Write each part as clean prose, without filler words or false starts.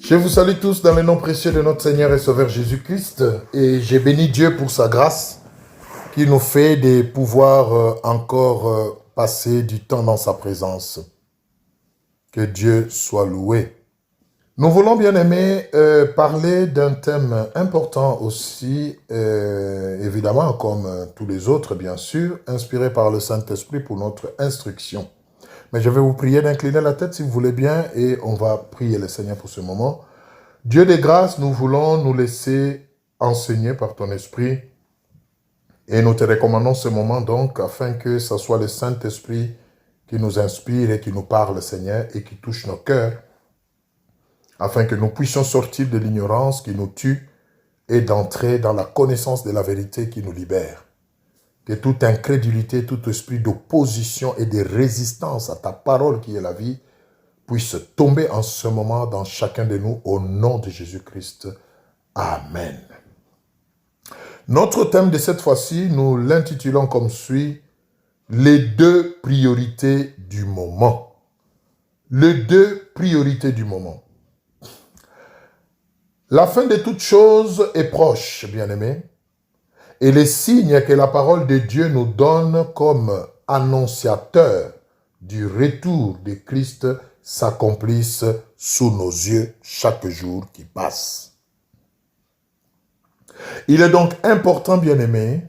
Je vous salue tous dans le nom précieux de notre Seigneur et Sauveur Jésus-Christ et j'ai béni Dieu pour sa grâce qui nous fait de pouvoir encore passer du temps dans sa présence. Que Dieu soit loué. Nous voulons bien aimer parler d'un thème important aussi, évidemment comme tous les autres bien sûr, inspiré par le Saint-Esprit pour notre instruction. Mais je vais vous prier d'incliner la tête si vous voulez bien et on va prier le Seigneur pour ce moment. Dieu des grâces, nous voulons nous laisser enseigner par ton esprit et nous te recommandons ce moment donc afin que ce soit le Saint-Esprit qui nous inspire et qui nous parle, Seigneur, et qui touche nos cœurs afin que nous puissions sortir de l'ignorance qui nous tue et d'entrer dans la connaissance de la vérité qui nous libère. Que toute incrédulité, tout esprit d'opposition et de résistance à ta parole qui est la vie puisse tomber en ce moment dans chacun de nous au nom de Jésus-Christ. Amen. Notre thème de cette fois-ci, nous l'intitulons comme suit, les deux priorités du moment. Les deux priorités du moment. La fin de toute chose est proche, bien-aimés, et les signes que la parole de Dieu nous donne comme annonciateurs du retour de Christ s'accomplissent sous nos yeux chaque jour qui passe. Il est donc important, bien-aimés,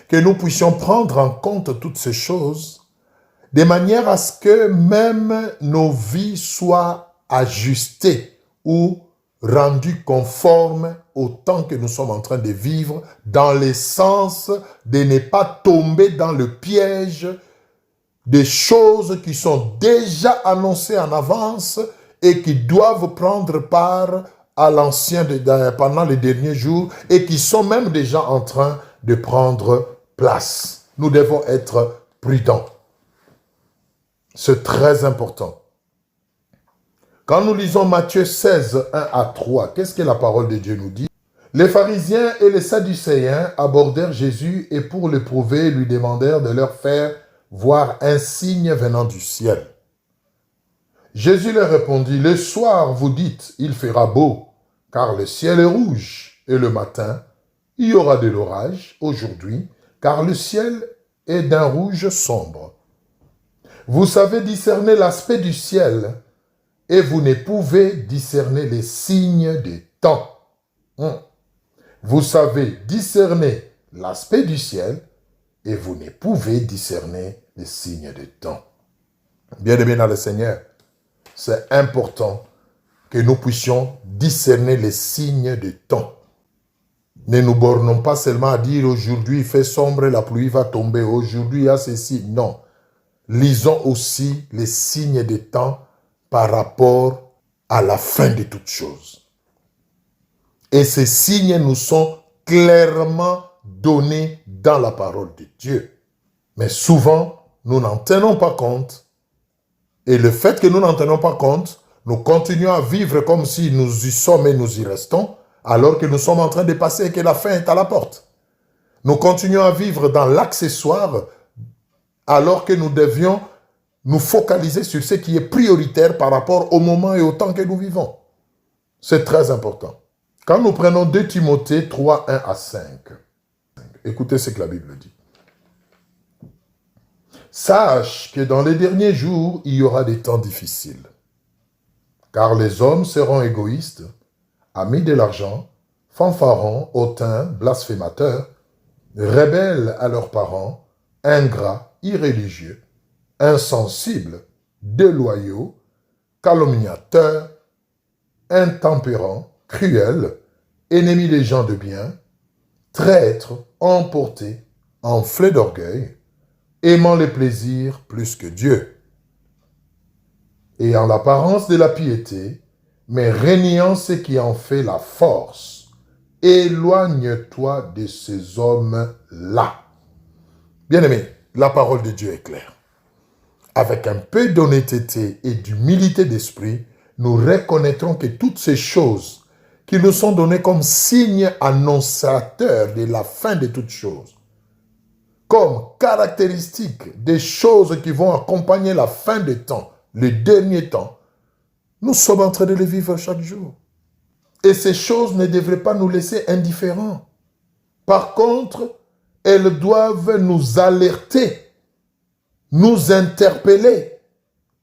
que nous puissions prendre en compte toutes ces choses de manière à ce que même nos vies soient ajustées ou rendues conformes au temps que nous sommes en train de vivre, dans le sens de ne pas tomber dans le piège des choses qui sont déjà annoncées en avance et qui doivent prendre part à l'ancien pendant les derniers jours et qui sont même déjà en train de prendre place. Nous devons être prudents. C'est très important. Quand nous lisons Matthieu 16, 1 à 3, qu'est-ce que la parole de Dieu nous dit? Les pharisiens et les sadducéens abordèrent Jésus et pour le prouver, lui demandèrent de leur faire voir un signe venant du ciel. Jésus leur répondit, le soir vous dites, il fera beau, car le ciel est rouge, et le matin, il y aura de l'orage, aujourd'hui, car le ciel est d'un rouge sombre. Vous savez discerner l'aspect du ciel, et vous ne pouvez discerner les signes des temps. Vous savez discerner l'aspect du ciel, et vous ne pouvez discerner les signes des temps. Bien-aimés dans le Seigneur, c'est important que nous puissions discerner les signes des temps. Ne nous bornons pas seulement à dire aujourd'hui il fait sombre, la pluie va tomber, aujourd'hui il y a ceci. Non. Lisons aussi les signes des temps par rapport à la fin de toutes choses. Et ces signes nous sont clairement donnés dans la parole de Dieu. Mais souvent, nous n'en tenons pas compte. Et le fait que nous n'en tenons pas compte, nous continuons à vivre comme si nous y sommes et nous y restons, alors que nous sommes en train de passer et que la fin est à la porte. Nous continuons à vivre dans l'accessoire, alors que nous devions nous focaliser sur ce qui est prioritaire par rapport au moment et au temps que nous vivons. C'est très important. Quand nous prenons 2 Timothée 3, 1 à 5, écoutez ce que la Bible dit. Sache que dans les derniers jours, il y aura des temps difficiles. Car les hommes seront égoïstes, amis de l'argent, fanfarons, hautains, blasphémateurs, rebelles à leurs parents, ingrats, irréligieux, insensibles, déloyaux, calomniateurs, intempérants, cruels, ennemis des gens de bien, traîtres, emportés, enflés d'orgueil, aimant les plaisirs plus que Dieu, ayant l'apparence de la piété, mais reniant ce qui en fait la force. Éloigne-toi de ces hommes-là. Bien-aimés, la parole de Dieu est claire. Avec un peu d'honnêteté et d'humilité d'esprit, nous reconnaîtrons que toutes ces choses qui nous sont données comme signes annonciateurs de la fin de toutes choses, comme caractéristiques des choses qui vont accompagner la fin des temps, les derniers temps, nous sommes en train de les vivre chaque jour. Et ces choses ne devraient pas nous laisser indifférents. Par contre, elles doivent nous alerter, nous interpeller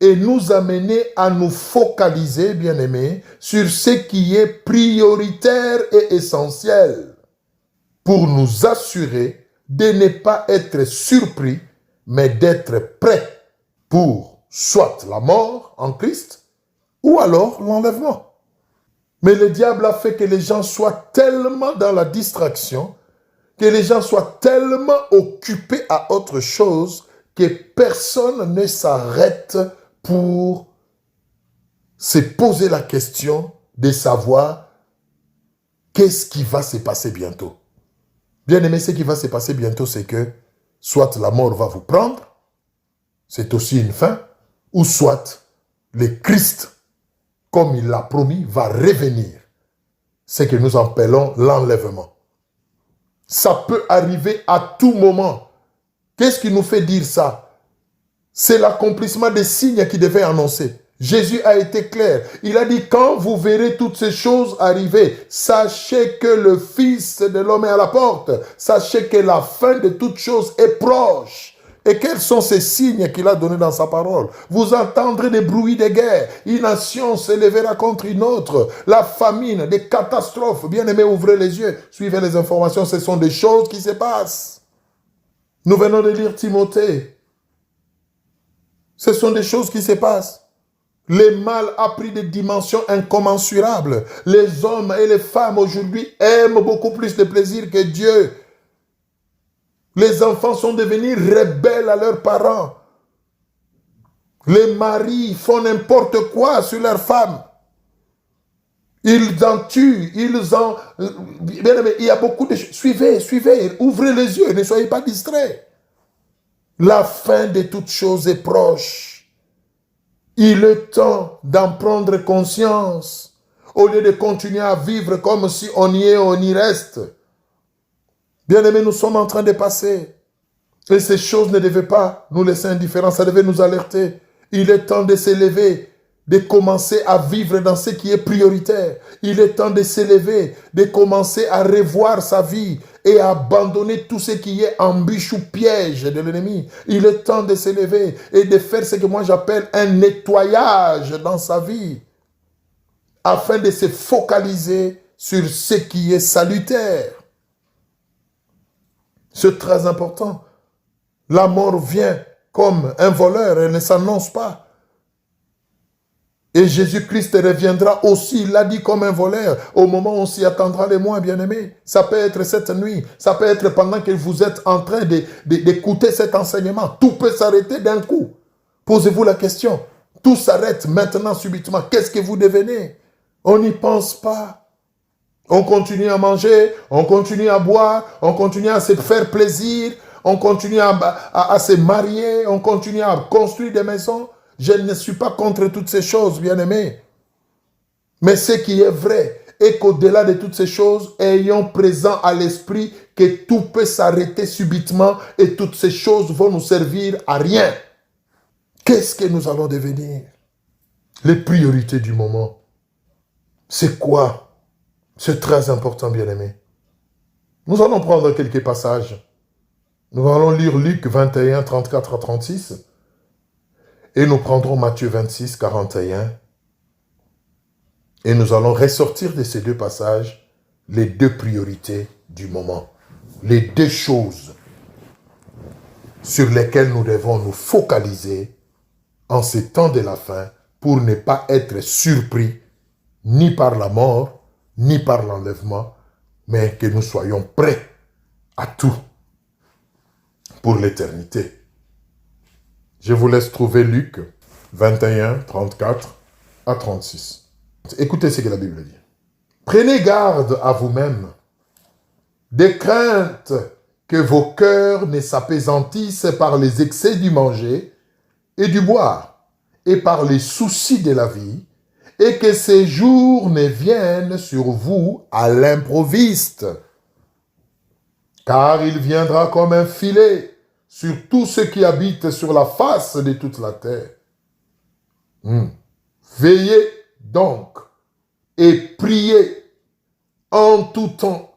et nous amener à nous focaliser, bien-aimés, sur ce qui est prioritaire et essentiel pour nous assurer de ne pas être surpris, mais d'être prêts pour soit la mort en Christ ou alors l'enlèvement. Mais le diable a fait que les gens soient tellement dans la distraction, que les gens soient tellement occupés à autre chose que personne ne s'arrête pour se poser la question de savoir qu'est-ce qui va se passer bientôt. Bien aimé, ce qui va se passer bientôt, c'est que soit la mort va vous prendre, c'est aussi une fin, ou soit le Christ, comme il l'a promis, va revenir. C'est que nous appelons l'enlèvement. Ça peut arriver à tout moment. Qu'est-ce qui nous fait dire ça? C'est l'accomplissement des signes qui devait annoncer. Jésus a été clair. Il a dit, quand vous verrez toutes ces choses arriver, sachez que le Fils de l'homme est à la porte. Sachez que la fin de toutes choses est proche. Et quels sont ces signes qu'il a donnés dans sa parole? Vous entendrez des bruits de guerre. Une nation s'élèvera contre une autre. La famine, des catastrophes. Bien-aimés, ouvrez les yeux. Suivez les informations. Ce sont des choses qui se passent. Nous venons de lire Timothée. Ce sont des choses qui se passent. Le mal a pris des dimensions incommensurables. Les hommes et les femmes aujourd'hui aiment beaucoup plus de plaisir que Dieu. Les enfants sont devenus rebelles à leurs parents. Les maris font n'importe quoi sur leurs femmes. Ils en tuent, Bien aimé, il y a beaucoup de choses. Suivez, ouvrez les yeux, ne soyez pas distraits. La fin de toutes choses est proche. Il est temps d'en prendre conscience, au lieu de continuer à vivre comme si on y est, on y reste. Bien-aimés, nous sommes en train de passer. Et ces choses ne devaient pas nous laisser indifférents, ça devait nous alerter. Il est temps de s'élever, de commencer à vivre dans ce qui est prioritaire. Il est temps de s'élever, de commencer à revoir sa vie et à abandonner tout ce qui est embûche ou piège de l'ennemi. Il est temps de s'élever et de faire ce que moi j'appelle un nettoyage dans sa vie, afin de se focaliser sur ce qui est salutaire. C'est très important. La mort vient comme un voleur, elle ne s'annonce pas. Et Jésus-Christ reviendra aussi, il l'a dit, comme un voleur, au moment où on s'y attendra le moins, bien-aimé. Ça peut être cette nuit, ça peut être pendant que vous êtes en train d'écouter cet enseignement. Tout peut s'arrêter d'un coup. Posez-vous la question. Tout s'arrête maintenant, subitement. Qu'est-ce que vous devenez? On n'y pense pas. On continue à manger, on continue à boire, on continue à se faire plaisir, on continue à se marier, on continue à construire des maisons. Je ne suis pas contre toutes ces choses, bien-aimés. Mais ce qui est vrai est qu'au-delà de toutes ces choses, ayons présent à l'esprit que tout peut s'arrêter subitement et toutes ces choses vont nous servir à rien. Qu'est-ce que nous allons devenir? Les priorités du moment. C'est quoi? C'est très important, bien-aimés. Nous allons prendre quelques passages. Nous allons lire Luc 21, 34 à 36. Et nous prendrons Matthieu 26, 41. Et nous allons ressortir de ces deux passages les deux priorités du moment. Les deux choses sur lesquelles nous devons nous focaliser en ces temps de la fin pour ne pas être surpris ni par la mort, ni par l'enlèvement, mais que nous soyons prêts à tout pour l'éternité. Je vous laisse trouver Luc 21, 34 à 36. Écoutez ce que la Bible dit. Prenez garde à vous-même, de crainte que vos cœurs ne s'apaisantissent par les excès du manger et du boire, et par les soucis de la vie, et que ces jours ne viennent sur vous à l'improviste. Car il viendra comme un filet sur tous ceux qui habitent sur la face de toute la terre. Veillez donc et priez en tout temps,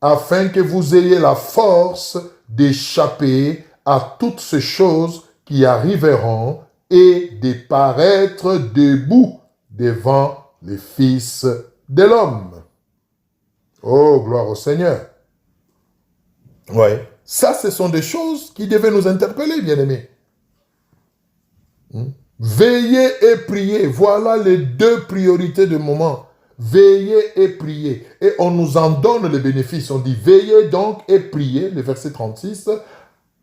afin que vous ayez la force d'échapper à toutes ces choses qui arriveront et de paraître debout devant les fils de l'homme. Oh, gloire au Seigneur. Ouais. Ça, ce sont des choses qui devaient nous interpeller, bien-aimés. Veillez et priez. Voilà les deux priorités du moment. Veillez et priez. Et on nous en donne les bénéfices. On dit veillez donc et priez, le verset 36,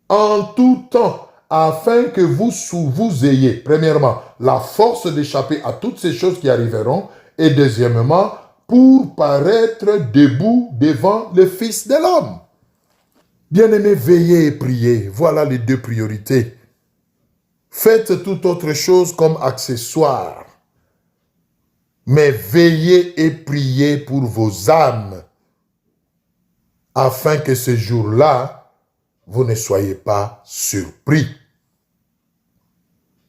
en tout temps, afin que vous ayez, premièrement, la force d'échapper à toutes ces choses qui arriveront, et deuxièmement, pour paraître debout devant le Fils de l'homme. Bien-aimés, veillez et priez. Voilà les deux priorités. Faites toute autre chose comme accessoire. Mais veillez et priez pour vos âmes, afin que ce jour-là, vous ne soyez pas surpris.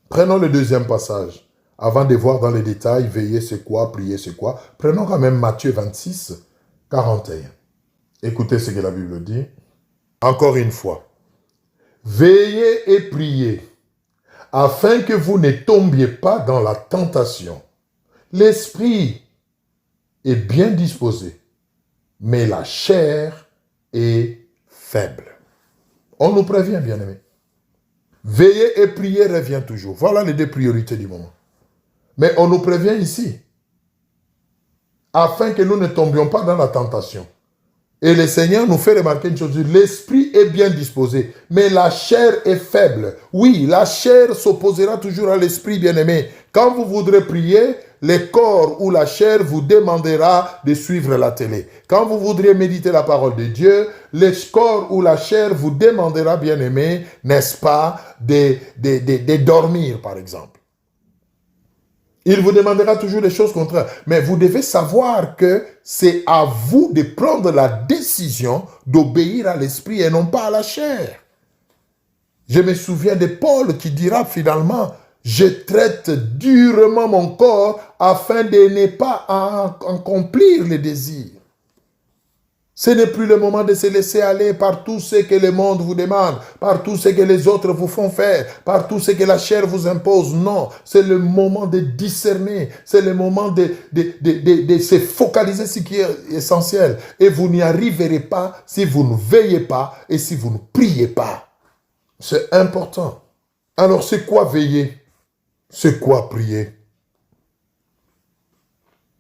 Prenons le deuxième passage. Avant de voir dans les détails, veiller c'est quoi, prier c'est quoi. Prenons quand même Matthieu 26, 41. Écoutez ce que la Bible dit. Encore une fois. Veillez et priez, afin que vous ne tombiez pas dans la tentation. L'esprit est bien disposé, mais la chair est faible. On nous prévient, bien-aimés. Veiller et prier revient toujours. Voilà les deux priorités du moment. Mais on nous prévient ici, afin que nous ne tombions pas dans la tentation. Et le Seigneur nous fait remarquer une chose, l'esprit est bien disposé, mais la chair est faible. Oui, la chair s'opposera toujours à l'esprit, bien-aimé. Quand vous voudrez prier, le corps ou la chair vous demandera de suivre la télé. Quand vous voudrez méditer la parole de Dieu, le corps ou la chair vous demandera, bien-aimé, n'est-ce pas, de dormir, par exemple. Il vous demandera toujours des choses contraires. Mais vous devez savoir que c'est à vous de prendre la décision d'obéir à l'esprit et non pas à la chair. Je me souviens de Paul qui dira finalement, je traite durement mon corps afin de ne pas accomplir les désirs. Ce n'est plus le moment de se laisser aller par tout ce que le monde vous demande, par tout ce que les autres vous font faire, par tout ce que la chair vous impose. Non, c'est le moment de discerner, c'est le moment de se focaliser sur ce qui est essentiel. Et vous n'y arriverez pas si vous ne veillez pas et si vous ne priez pas. C'est important. Alors, c'est quoi veiller? C'est quoi prier?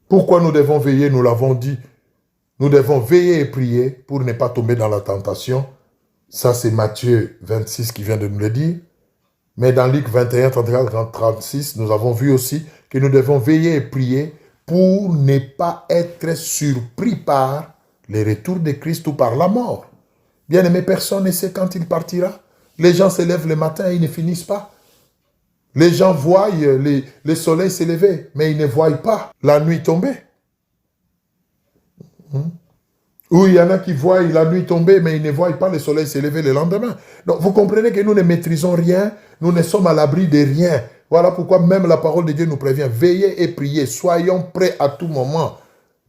Pourquoi nous devons veiller? Nous l'avons dit. Nous devons veiller et prier pour ne pas tomber dans la tentation. Ça, c'est Matthieu 26 qui vient de nous le dire. Mais dans Luc 21, 34, 36, nous avons vu aussi que nous devons veiller et prier pour ne pas être surpris par le retour de Christ ou par la mort. Bien aimé, personne ne sait quand il partira. Les gens se lèvent le matin et ils ne finissent pas. Les gens voient le soleil se lever, mais ils ne voient pas la nuit tomber. Ou il y en a qui voient la nuit tomber, mais ils ne voient pas le soleil se lever le lendemain. Donc, vous comprenez que nous ne maîtrisons rien, nous ne sommes à l'abri de rien. Voilà pourquoi même la parole de Dieu nous prévient. Veillez et priez, soyons prêts à tout moment,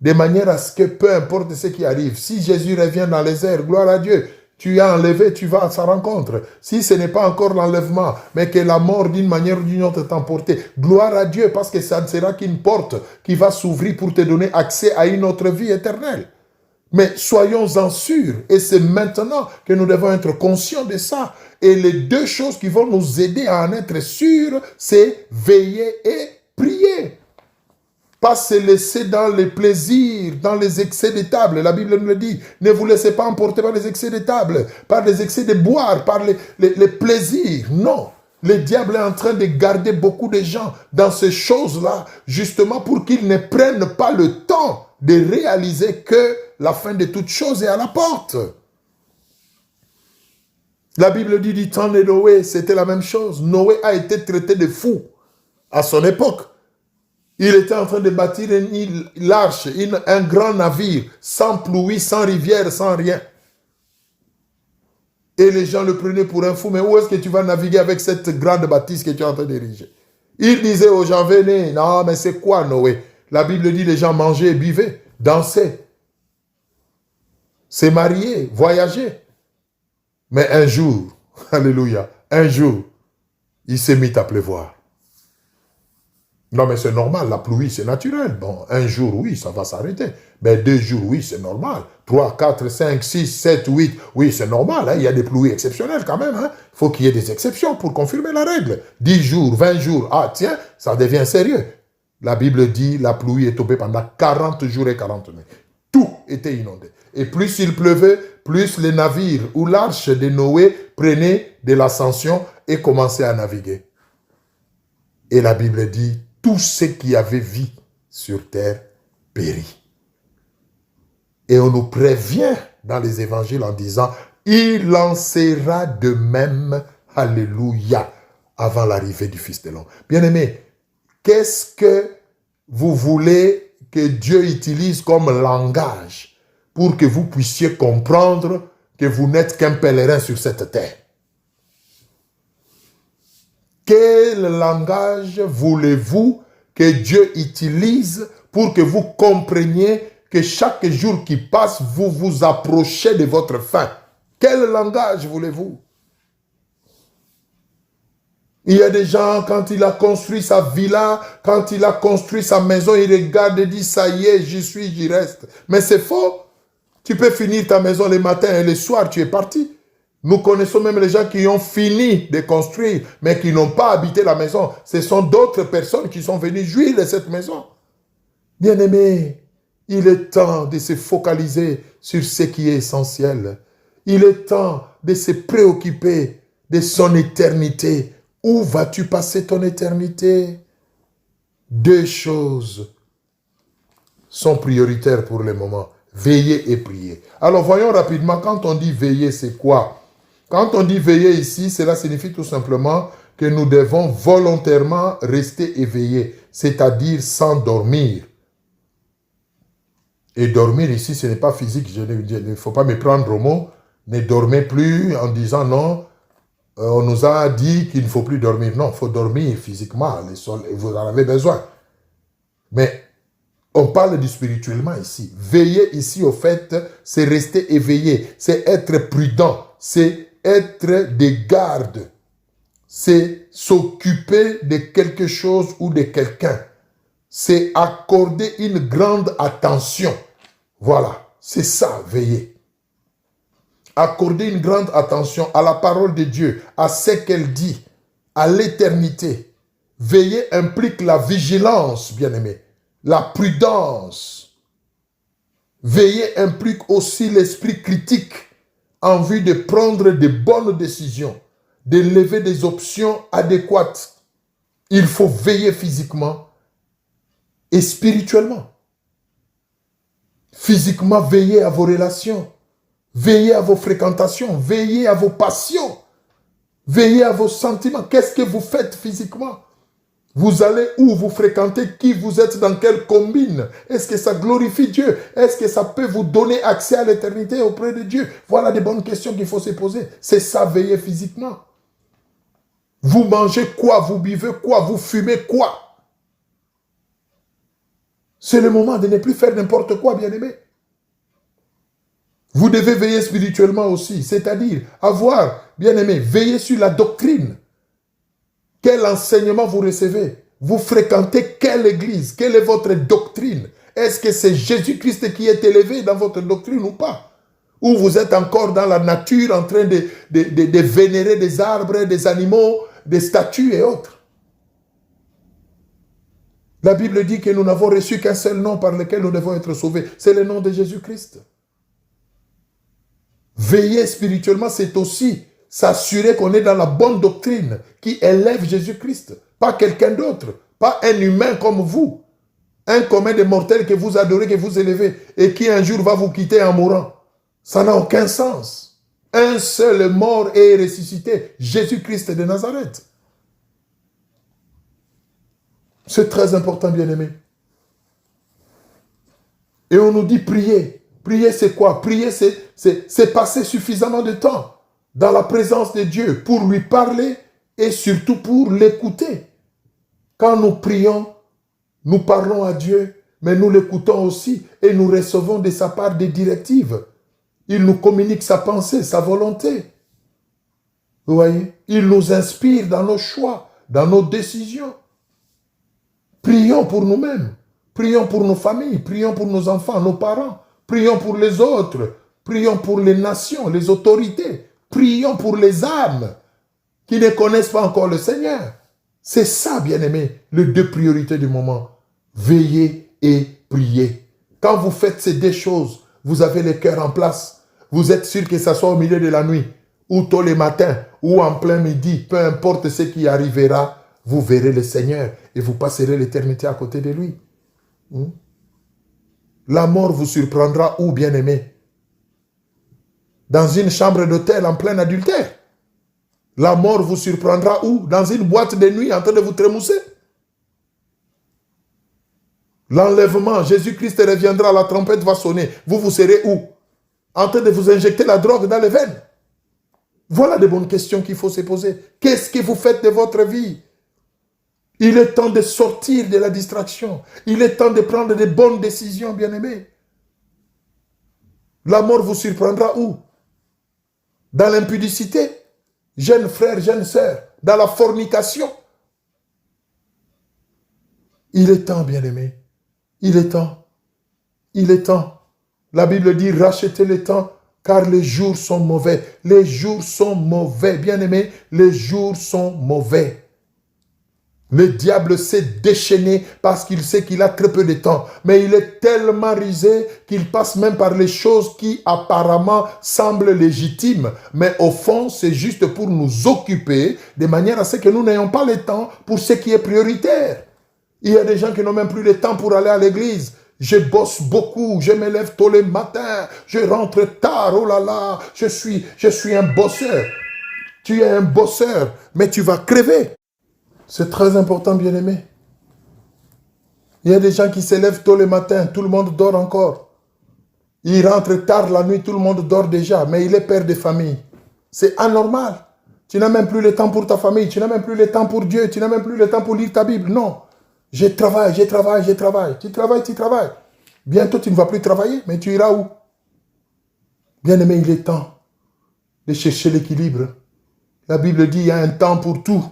de manière à ce que peu importe ce qui arrive, si Jésus revient dans les airs, gloire à Dieu, tu es enlevé, tu vas à sa rencontre. Si ce n'est pas encore l'enlèvement, mais que la mort d'une manière ou d'une autre t'emporte, gloire à Dieu, parce que ça ne sera qu'une porte qui va s'ouvrir pour te donner accès à une autre vie éternelle. Mais soyons-en sûrs, et c'est maintenant que nous devons être conscients de ça. Et les deux choses qui vont nous aider à en être sûrs, c'est veiller et prier. Pas se laisser dans les plaisirs, dans les excès de table. La Bible nous le dit. Ne vous laissez pas emporter par les excès de table, par les excès de boire, par les plaisirs. Non. Le diable est en train de garder beaucoup de gens dans ces choses-là, justement pour qu'ils ne prennent pas le temps de réaliser que la fin de toutes choses est à la porte. La Bible dit du temps de Noé, c'était la même chose. Noé a été traité de fou à son époque. Il était en train de bâtir une arche, un grand navire, sans pluie, sans rivière, sans rien. Et les gens le prenaient pour un fou. Mais où est-ce que tu vas naviguer avec cette grande bâtisse que tu es en train d'ériger? Il disait aux gens, venez. Non, mais c'est quoi Noé? La Bible dit les gens mangeaient et buvaient, dansaient. se marier, voyager. Mais un jour, alléluia, un jour, il s'est mis à pleuvoir. Non, mais c'est normal, la pluie, c'est naturel. Bon, un jour, oui, ça va s'arrêter. Mais 2 jours, oui, c'est normal. 3, 4, 5, 6, 7, 8, oui, c'est normal. Hein. Il y a des pluies exceptionnelles quand même. Hein. Il faut qu'il y ait des exceptions pour confirmer la règle. 10 jours, 20 jours, ah tiens, ça devient sérieux. La Bible dit, la pluie est tombée pendant 40 jours et 40 nuits. Tout était inondé. Et plus il pleuvait, plus les navires ou l'arche de Noé prenaient de l'ascension et commençaient à naviguer. Et la Bible dit, tous ceux qui avaient vie sur terre périt. Et on nous prévient dans les évangiles en disant, il en sera de même, alléluia, avant l'arrivée du Fils de l'homme. Bien-aimés, qu'est-ce que vous voulez que Dieu utilise comme langage pour que vous puissiez comprendre que vous n'êtes qu'un pèlerin sur cette terre? Quel langage voulez-vous que Dieu utilise pour que vous compreniez que chaque jour qui passe, vous vous approchez de votre fin? Quel langage voulez-vous? Il y a des gens, quand il a construit sa villa, quand il a construit sa maison, il regarde et dit, ça y est, j'y suis, j'y reste. Mais c'est faux. Tu peux finir ta maison le matin et le soir, tu es parti. Nous connaissons même les gens qui ont fini de construire, mais qui n'ont pas habité la maison. Ce sont d'autres personnes qui sont venues jouir de cette maison. Bien-aimés, il est temps de se focaliser sur ce qui est essentiel. Il est temps de se préoccuper de son éternité. Où vas-tu passer ton éternité? 2 choses sont prioritaires pour le moment. Veiller et prier. Alors voyons rapidement, quand on dit veiller, c'est quoi? Quand on dit veiller ici, cela signifie tout simplement que nous devons volontairement rester éveillés, c'est-à-dire sans dormir. Et dormir ici, ce n'est pas physique, il ne faut pas me prendre au mot. Ne dormez plus en disant non, on nous a dit qu'il ne faut plus dormir. Non, il faut dormir physiquement, vous en avez besoin. Mais on parle du spirituellement ici. Veiller ici, au fait, c'est rester éveillé, c'est être prudent, c'est être des gardes, c'est s'occuper de quelque chose ou de quelqu'un. C'est accorder une grande attention. Voilà, c'est ça, veiller. Accorder une grande attention à la parole de Dieu, à ce qu'elle dit, à l'éternité. Veiller implique la vigilance, bien-aimé, la prudence. Veiller implique aussi l'esprit critique en vue de prendre de bonnes décisions, de lever des options adéquates. Il faut veiller physiquement et spirituellement. Physiquement, veillez à vos relations, veillez à vos fréquentations, veillez à vos passions, veillez à vos sentiments. Qu'est-ce que vous faites physiquement? Vous allez où? Vous fréquentez qui? Vous êtes dans quelle combine? Est-ce que ça glorifie Dieu? Est-ce que ça peut vous donner accès à l'éternité auprès de Dieu? Voilà des bonnes questions qu'il faut se poser. C'est ça, veiller physiquement. Vous mangez quoi? Vous buvez quoi? Vous fumez quoi? C'est le moment de ne plus faire n'importe quoi, bien-aimé. Vous devez veiller spirituellement aussi, c'est-à-dire avoir, bien-aimé, veiller sur la doctrine. Quel enseignement vous recevez? Vous fréquentez quelle église? Quelle est votre doctrine? Est-ce que c'est Jésus-Christ qui est élevé dans votre doctrine ou pas? Ou vous êtes encore dans la nature en train de vénérer des arbres, des animaux, des statues et autres? La Bible dit que nous n'avons reçu qu'un seul nom par lequel nous devons être sauvés. C'est le nom de Jésus-Christ. Veiller spirituellement, c'est aussi s'assurer qu'on est dans la bonne doctrine qui élève Jésus-Christ. Pas quelqu'un d'autre. Pas un humain comme vous. Un commun des mortels que vous adorez, que vous élevez et qui un jour va vous quitter en mourant. Ça n'a aucun sens. Un seul mort est ressuscité. Jésus-Christ de Nazareth. C'est très important, bien-aimé. Et on nous dit prier. Prier, c'est quoi? Prier, c'est passer suffisamment de temps dans la présence de Dieu pour lui parler et surtout pour l'écouter. Quand nous prions, nous parlons à Dieu, mais nous l'écoutons aussi et nous recevons de sa part des directives. Il nous communique sa pensée, sa volonté. Vous voyez? Il nous inspire dans nos choix, dans nos décisions. Prions pour nous-mêmes. Prions pour nos familles. Prions pour nos enfants, nos parents. Prions pour les autres. Prions pour les nations, les autorités. Prions pour les âmes qui ne connaissent pas encore le Seigneur. C'est ça, bien-aimés, les deux priorités du moment. Veillez et priez. Quand vous faites ces deux choses, vous avez le cœur en place. Vous êtes sûr que ça soit au milieu de la nuit, ou tôt le matin, ou en plein midi, peu importe ce qui arrivera, vous verrez le Seigneur et vous passerez l'éternité à côté de lui. La mort vous surprendra où, bien-aimé? Dans une chambre d'hôtel en plein adultère. La mort vous surprendra où? Dans une boîte de nuit en train de vous trémousser. L'enlèvement, Jésus-Christ reviendra, la trompette va sonner. Vous serez où? En train de vous injecter la drogue dans les veines. Voilà de bonnes questions qu'il faut se poser. Qu'est-ce que vous faites de votre vie? Il est temps de sortir de la distraction. Il est temps de prendre de bonnes décisions, bien-aimés. La mort vous surprendra où? Dans l'impudicité? Jeunes frères, jeunes sœurs, dans la fornication? Il est temps, bien-aimés. Il est temps. Il est temps. La Bible dit, rachetez le temps, car les jours sont mauvais. Les jours sont mauvais, bien-aimés. Les jours sont mauvais. Le diable s'est déchaîné parce qu'il sait qu'il a très peu de temps. Mais il est tellement rusé qu'il passe même par les choses qui apparemment semblent légitimes. Mais au fond, c'est juste pour nous occuper de manière à ce que nous n'ayons pas le temps pour ce qui est prioritaire. Il y a des gens qui n'ont même plus le temps pour aller à l'église. Je bosse beaucoup, je me lève tôt le matin, je rentre tard, oh là là, je suis un bosseur. Tu es un bosseur, mais tu vas crever. C'est très important, bien-aimé. Il y a des gens qui se lèvent tôt le matin, tout le monde dort encore. Ils rentrent tard la nuit, tout le monde dort déjà, mais il est père de famille. C'est anormal. Tu n'as même plus le temps pour ta famille, tu n'as même plus le temps pour Dieu, tu n'as même plus le temps pour lire ta Bible. Non. Je travaille. Tu travailles. Bientôt, tu ne vas plus travailler, mais tu iras où? Bien-aimé, il est temps de chercher l'équilibre. La Bible dit, il y a un temps pour tout.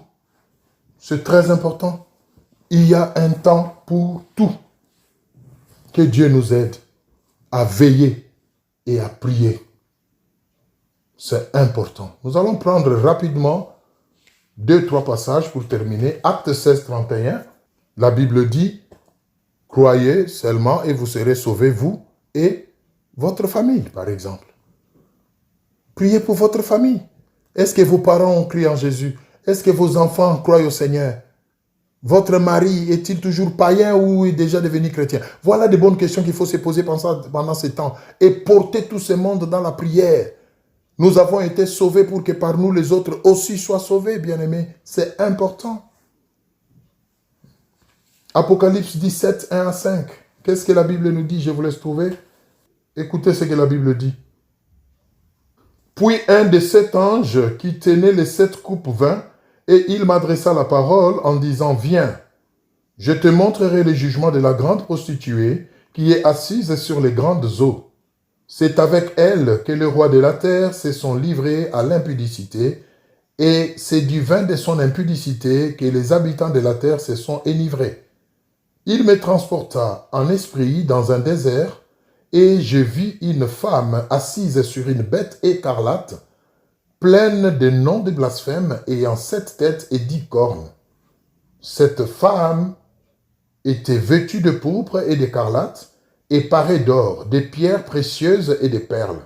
C'est très important. Il y a un temps pour tout. Que Dieu nous aide à veiller et à prier. C'est important. Nous allons prendre rapidement 2-3 passages pour terminer. Acte 16, 31. La Bible dit, croyez seulement et vous serez sauvés, vous et votre famille, par exemple. Priez pour votre famille. Est-ce que vos parents ont cru en Jésus? Est-ce que vos enfants croient au Seigneur? Votre mari est-il toujours païen ou est déjà devenu chrétien? Voilà de bonnes questions qu'il faut se poser pendant ce temps. Et porter tout ce monde dans la prière. Nous avons été sauvés pour que par nous les autres aussi soient sauvés, bien-aimés. C'est important. Apocalypse 17, 1 à 5. Qu'est-ce que la Bible nous dit? Je vous laisse trouver. Écoutez ce que la Bible dit. Puis un des 7 anges qui tenait les 7 coupes vint, et il m'adressa la parole en disant, viens, je te montrerai le jugement de la grande prostituée qui est assise sur les grandes eaux. C'est avec elle que le roi de la terre se sont livrés à l'impudicité, et c'est du vin de son impudicité que les habitants de la terre se sont enivrés. Il me transporta en esprit dans un désert, et je vis une femme assise sur une bête écarlate, pleine de noms de blasphème, ayant 7 têtes et 10 cornes. Cette femme était vêtue de pourpre et d'écarlate, et parée d'or, de pierres précieuses et de perles.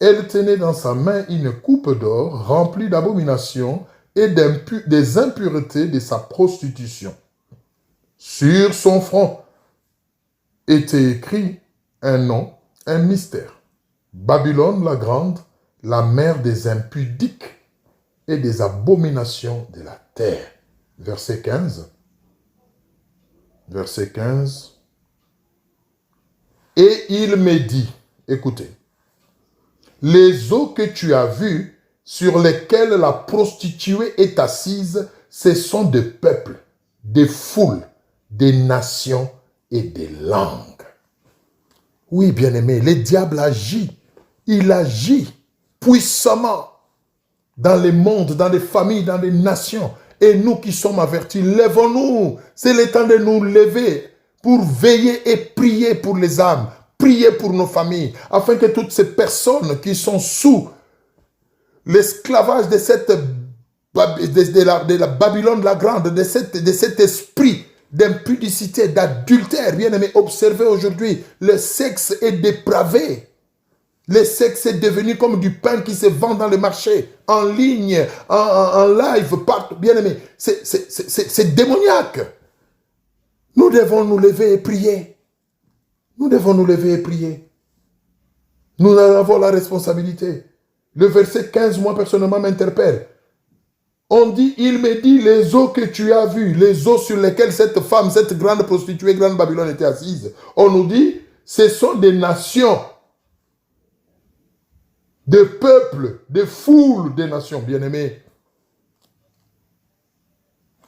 Elle tenait dans sa main une coupe d'or remplie d'abominations et des impuretés de sa prostitution. Sur son front était écrit un nom, un mystère. Babylone la grande, la mère des impudiques et des abominations de la terre. Verset 15. Verset 15. Et il me dit, écoutez, les eaux que tu as vues, sur lesquelles la prostituée est assise, ce sont des peuples, des foules, des nations et des langues. Oui, bien-aimé, le diable agit. il agit puissamment dans les mondes, dans les familles, dans les nations. Et nous qui sommes avertis, lèvons-nous. C'est le temps de nous lever pour veiller et prier pour les âmes, prier pour nos familles, afin que toutes ces personnes qui sont sous l'esclavage de la Babylone la Grande, de cet esprit d'impudicité, d'adultère, bien aimé, observez aujourd'hui, le sexe est dépravé. Le sexe est devenu comme du pain qui se vend dans le marché, en ligne, en live, partout. Bien aimé, c'est démoniaque. Nous devons nous lever et prier. Nous devons nous lever et prier. Nous avons la responsabilité. Le verset 15, moi personnellement, m'interpelle. On dit, il me dit, les eaux que tu as vues, les eaux sur lesquelles cette femme, cette grande prostituée, grande Babylone était assise. On nous dit, ce sont des nations, de peuples, de foules de nations, bien-aimés.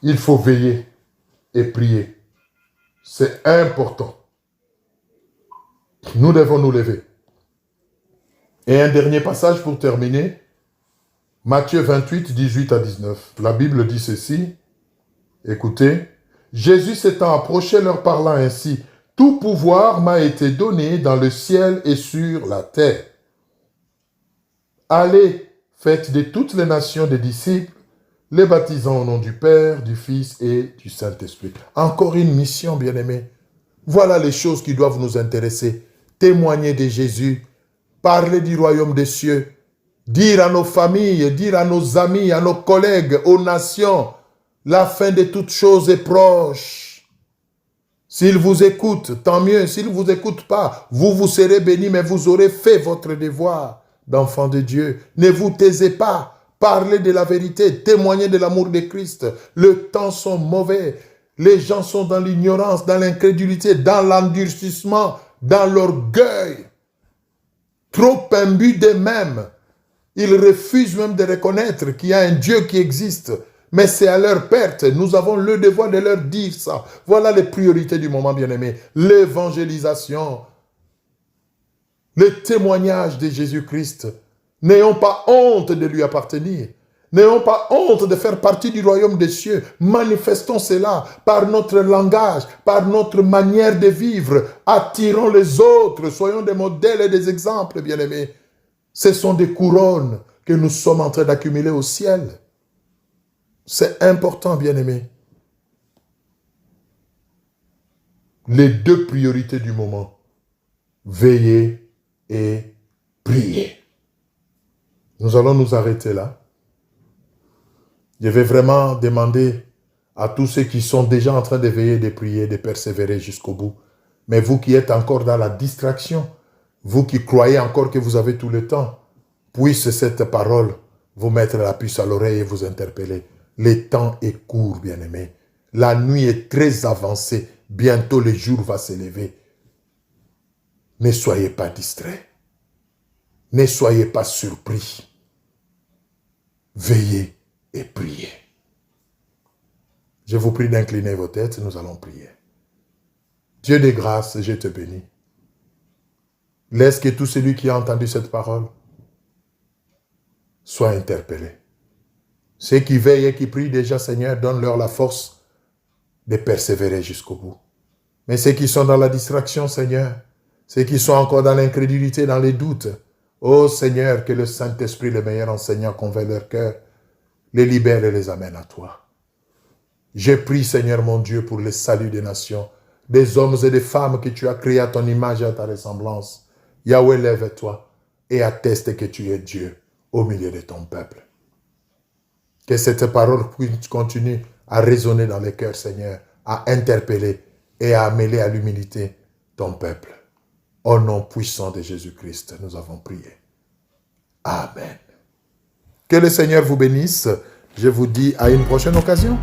Il faut veiller et prier. C'est important. Nous devons nous lever. Et un dernier passage pour terminer. Matthieu 28, 18 à 19. La Bible dit ceci. Écoutez. Jésus s'étant approché leur parlant ainsi. Tout pouvoir m'a été donné dans le ciel et sur la terre. Allez, faites de toutes les nations des disciples, les baptisant au nom du Père, du Fils et du Saint-Esprit. Encore une mission, bien-aimés. Voilà les choses qui doivent nous intéresser. Témoigner de Jésus, parler du royaume des cieux, dire à nos familles, dire à nos amis, à nos collègues, aux nations, la fin de toutes choses est proche. S'ils vous écoutent, tant mieux. S'ils ne vous écoutent pas, vous serez bénis, mais vous aurez fait votre devoir d'enfant de Dieu. Ne vous taisez pas. Parlez de la vérité. Témoignez de l'amour de Christ. Le temps sont mauvais. Les gens sont dans l'ignorance, dans l'incrédulité, dans l'endurcissement, dans l'orgueil. Trop imbus d'eux-mêmes. Ils refusent même de reconnaître qu'il y a un Dieu qui existe. Mais c'est à leur perte. Nous avons le devoir de leur dire ça. Voilà les priorités du moment, bien-aimé. L'évangélisation. Le témoignage de Jésus-Christ. N'ayons pas honte de lui appartenir. N'ayons pas honte de faire partie du royaume des cieux. Manifestons cela par notre langage, par notre manière de vivre. Attirons les autres. Soyons des modèles et des exemples, bien-aimés. Ce sont des couronnes que nous sommes en train d'accumuler au ciel. C'est important, bien-aimés. Les deux priorités du moment. Veiller et prier. Nous allons nous arrêter là. Je vais vraiment demander à tous ceux qui sont déjà en train de veiller, de prier, de persévérer jusqu'au bout. Mais vous qui êtes encore dans la distraction, vous qui croyez encore que vous avez tout le temps, puisse cette parole vous mettre la puce à l'oreille et vous interpeller. Le temps est court, bien-aimés. La nuit est très avancée. Bientôt le jour va se lever. Ne soyez pas distraits. Ne soyez pas surpris. Veillez et priez. Je vous prie d'incliner vos têtes, nous allons prier. Dieu de grâce, je te bénis. Laisse que tout celui qui a entendu cette parole soit interpellé. Ceux qui veillent et qui prient déjà, Seigneur, donne-leur la force de persévérer jusqu'au bout. Mais ceux qui sont dans la distraction, Seigneur, ceux qui sont encore dans l'incrédulité, dans les doutes, ô Seigneur, que le Saint-Esprit, le meilleur enseignant, convainc leur cœur, les libère et les amène à toi. Je prie, Seigneur mon Dieu, pour le salut des nations, des hommes et des femmes que tu as créés à ton image et à ta ressemblance. Yahweh, lève-toi et atteste que tu es Dieu au milieu de ton peuple. Que cette parole continue à résonner dans les cœurs, Seigneur, à interpeller et à amener à l'humilité ton peuple. Au nom puissant de Jésus-Christ, nous avons prié. Amen. Que le Seigneur vous bénisse. Je vous dis à une prochaine occasion.